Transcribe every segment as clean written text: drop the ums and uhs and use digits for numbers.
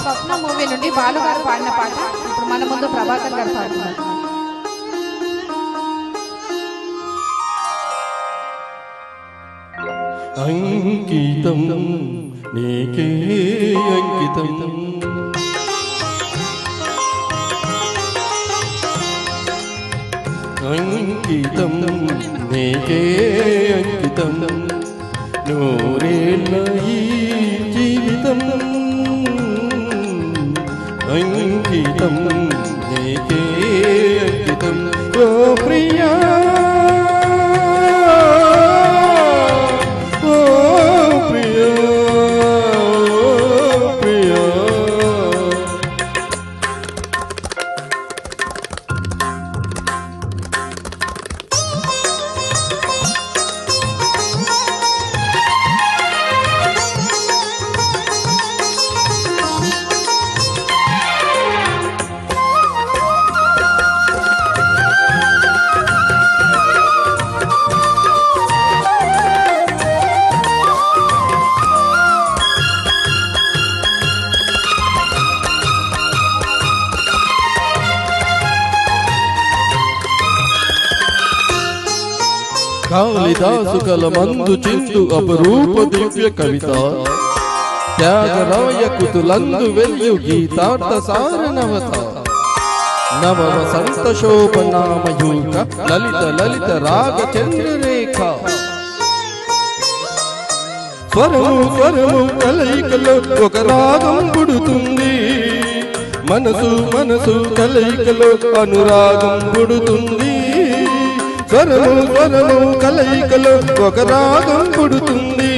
స్వప్న movie నుండి బాలు గారు పాడిన పాట ఇప్పుడు మన ముందు ప్రభాకర్ గారు పాడుతున్నారు. అంకితం నీకే అంకితం అంకితం నీకే అంకితం నూరేళ్ళ ఈ జీవితం అంకితం నీకే అంకితం ఓ ప్రియా కాళిదాసు కలమందు చిందు అపరూప దివ్య కవిత త్యాగరాయ కుతులందు వెల్యు గీతార్థ సారనవత నవ వసంత శోభనామయూక లలిత లలిత రాగ చంద్రరేఖ స్వరము స్వరము కలయికలో ఒక రాగం పుడుతుంది మనసు మనసు కలయికలో అనురాగం పుడుతుంది స్వరము స్వరము కలయికలో ఒక రాగం పుడుతుంది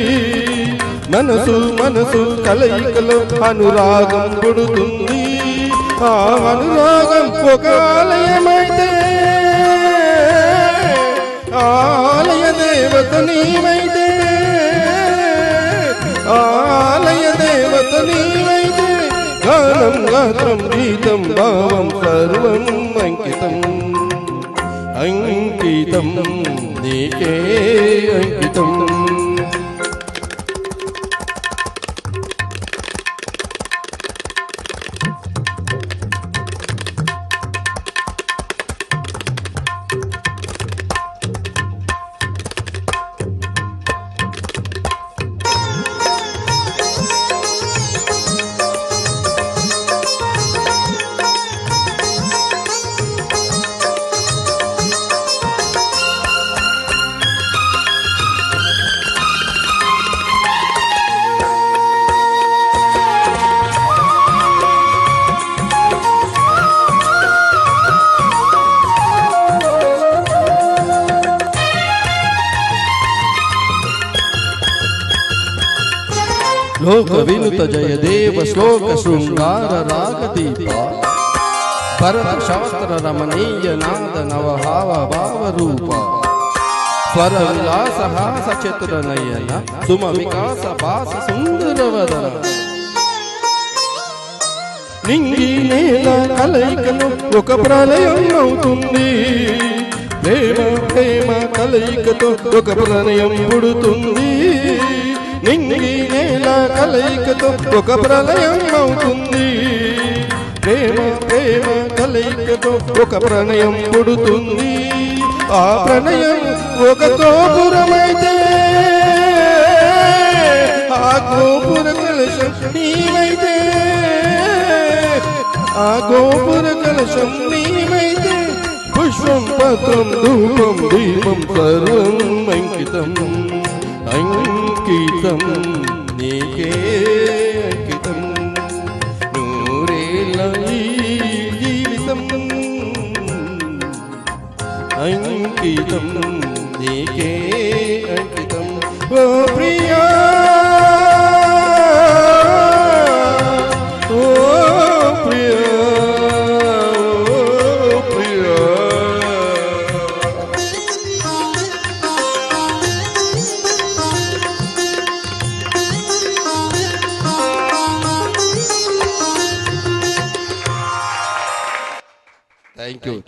మనసు మనసు కలయికలో అనురాగం పుడుతుంది ఆ అనురాగం ఒక ఆలయమైతే ఆలయ దేవత నీవైతే ఆలయ దేవత నీవైతే గానం గాత్రం గీతం భావం సర్వం అంకితం అంకితం నీకే అంకితం లోక వినుత జయదేవ శ్లోక శృంగార రాగదీప భరత శాస్త్ర రమణీయ నాద నవభావ భావ రూప స్వర విలాస హాస చతుర నయన సుమ వికాస భాస సుందర వదన నింగి నేల కలయికలో ఒక ప్రళయం అవుతుంది ప్రేమ ప్రేమ కలయికతో ఒక ప్రణయం పుడుతుంది నింగి నేల కలయికతో ఒక ప్రళయం అవుతుంది ప్రేమ ప్రేమ కలయికతో ఒక ప్రణయం పుడుతుంది ఆ ప్రణయం ఒక గోపురమైతే ఆ గోపుర కలశం నీవైతే ఆ గోపుర కలశం నీవైతే పుష్పం పత్రం ధూపం దీపం సర్వం అంకితం అంకితం నీకే అంకితం నూరేళ్ళ ఈ జీవితం అంకితం నీకే అంకితం ఓ ప్రియా ఓ ప్రియా ఓ ప్రియా Thank you.